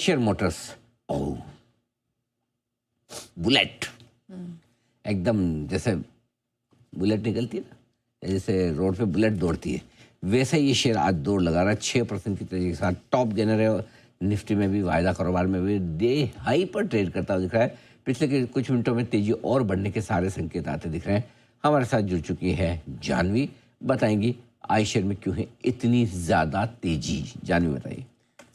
Share Motors, ओह bullet, एकदम जैसे bullet निकलती है ना, जैसे रोड पे बुलेट दौड़ती है, वैसे ये शेयर आज दौड़ लगा रहा है 6% की तेजी के साथ। टॉप गेनर है, निफ्टी में भी, वायदा कारोबार में भी डे हाई पर ट्रेड करता हुआ दिख रहा है। पिछले के कुछ मिनटों में तेजी और बढ़ने के सारे संकेत आते दिख रहे हैं। हमारे साथ जुड़ चुकी है जानवी, बताएंगी आई शेयर में क्यों है इतनी ज़्यादा तेजी। जानवी बताइए।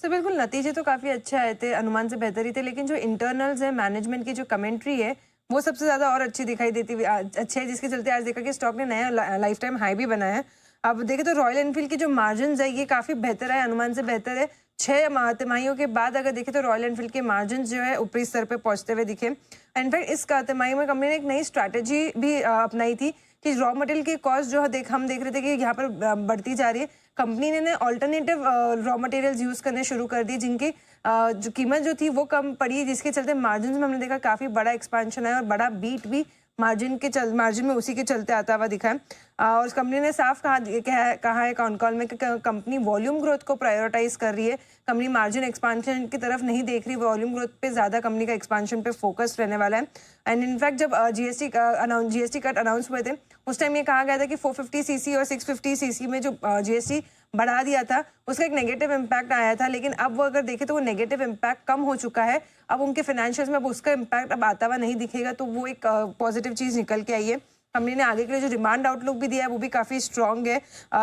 सर बिल्कुल, नतीजे तो काफ़ी अच्छे आए थे, अनुमान से बेहतर ही थे, लेकिन जो इंटरनल्स है, मैनेजमेंट की जो कमेंट्री है, वो सबसे ज़्यादा और अच्छी दिखाई देती हुई अच्छी है, जिसके चलते आज देखा कि स्टॉक ने नया लाइफ टाइम हाई भी बनाया है। अब देखें तो रॉयल एनफील्ड की जो मार्जिन है ये काफ़ी बेहतर है, अनुमान से बेहतर है। 6 तिमाहियों के बाद अगर देखें तो रॉयल एनफील्ड के मार्जिन जो है ऊपरी स्तर पे पहुंचते हुए दिखे। इनफैक्ट इस तिमाही में कंपनी ने एक नई स्ट्रैटेजी भी अपनाई थी कि रॉ मटेरियल की कॉस्ट जो हम देख रहे थे कि यहाँ पर बढ़ती जा रही है। कंपनी ने ऑल्टरनेटिव रॉ मटेरियल्स यूज़ करने शुरू कर दी, जिनकी जो कीमत जो थी वो कम पड़ी, जिसके चलते मार्जिन में हमने देखा काफ़ी बड़ा एक्सपेंशन है और बड़ा बीट भी मार्जिन में उसी के चलते आता हुआ दिखा है। और कंपनी ने साफ कहा है कॉन कॉल में कि कंपनी वॉल्यूम ग्रोथ को प्रायोरिटाइज कर रही है। कंपनी मार्जिन एक्सपेंशन की तरफ नहीं देख रही, वॉल्यूम ग्रोथ पे ज़्यादा कंपनी का एक्सपेंशन पे फोकस रहने वाला है। एंड इनफैक्ट जब जीएसटी कट अनाउंस हुए थे, उस टाइम ये कहा गया था कि 450 सीसी और 650 सीसी में जो जीएसटी बढ़ा दिया था उसका एक नेगेटिव इम्पैक्ट आया था, लेकिन अब वो अगर देखें तो वो नेगेटिव इम्पैक्ट कम हो चुका है। अब उनके फाइनेंशियल्स में अब उसका इम्पैक्ट अब आता हुआ नहीं दिखेगा, तो वो एक पॉजिटिव चीज़ निकल के आई है। कंपनी ने आगे के लिए जो डिमांड आउटलुक भी दिया है वो भी काफ़ी स्ट्रॉन्ग है।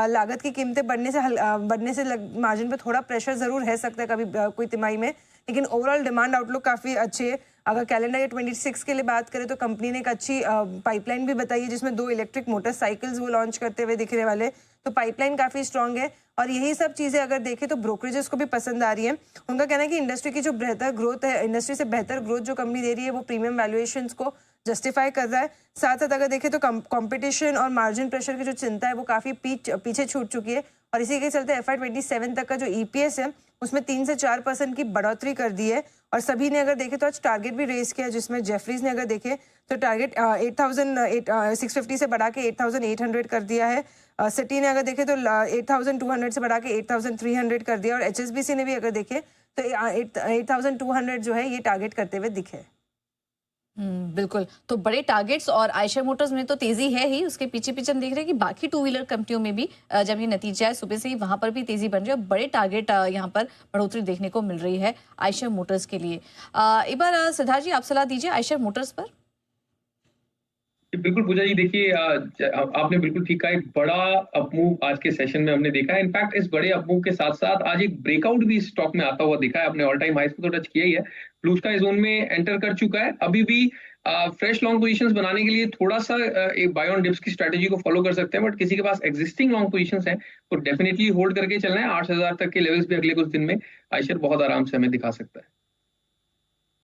लागत की कीमतें बढ़ने से मार्जिन पे थोड़ा प्रेशर ज़रूर रह सकता है कभी कोई तिमाही में, लेकिन ओवरऑल डिमांड आउटलुक काफ़ी अच्छी है। अगर कैलेंडर ईयर 26 के लिए बात करें तो कंपनी ने एक अच्छी पाइपलाइन भी बताई है, जिसमें 2 इलेक्ट्रिक मोटरसाइकिल्स वो लॉन्च करते हुए दिखने वाले, तो पाइपलाइन काफ़ी स्ट्रॉन्ग है। और यही सब चीज़ें अगर देखें तो ब्रोकरेजेस को भी पसंद आ रही है। उनका कहना है कि इंडस्ट्री की जो बेहतर ग्रोथ है, इंडस्ट्री से बेहतर ग्रोथ जो कंपनी दे रही है वो प्रीमियम वैल्यूएशंस को जस्टिफाई कर रहा है। साथ साथ अगर देखें तो कंपटीशन और मार्जिन प्रेशर की जो चिंता है वो काफ़ी पीछे छूट चुकी है, और इसी के चलते FY27 तक का जो EPS है उसमें 3 से 4% की बढ़ोतरी कर दी है। और सभी ने अगर देखे तो आज टारगेट भी रेस किया, जिसमें जेफरीज ने अगर देखे तो टारगेट 650 से बढ़ा के 8800 कर दिया है। सिटी ने अगर देखे तो 8200 से बढ़ा के 8300 कर दिया, और HSBC ने भी अगर देखे तो 8200 जो है ये टारगेट करते हुए दिखे। बिल्कुल, तो बड़े टारगेट्स और आयशर मोटर्स में तो तेजी है ही, उसके पीछे पीछे हम देख रहे हैं कि बाकी टू व्हीलर कंपनियों में भी जब ये नतीजा है सुबह से ही वहां पर भी तेजी बन रही है, बड़े टारगेट यहाँ पर बढ़ोतरी देखने को मिल रही है आयशर मोटर्स के लिए। एक बार सिद्धार्थ जी आप सलाह दीजिए आयशर मोटर्स पर। बिल्कुल पूजा जी, देखिए आपने बिल्कुल ठीक कहा, एक बड़ा अपमूव आज के सेशन में हमने देखा है। इनफैक्ट इस बड़े अपमूव के साथ साथ आज एक ब्रेकआउट भी स्टॉक में आता हुआ दिखा है। आपने ऑल टाइम हाइस को तो टच किया ही है, ब्लू स्काई जोन में एंटर कर चुका है। अभी भी फ्रेश लॉन्ग पोजीशंस बनाने के लिए थोड़ा सा एक बाय ऑन डिप्स की स्ट्रेटेजी को फॉलो कर सकते हैं, बट किसी के पास एग्जिस्टिंग लॉन्ग पोजीशंस हैं तो डेफिनेटली होल्ड करके चलना है। 8000 तक के लेवल्स भी अगले कुछ दिन में आयशर बहुत आराम से हमें दिखा सकता है।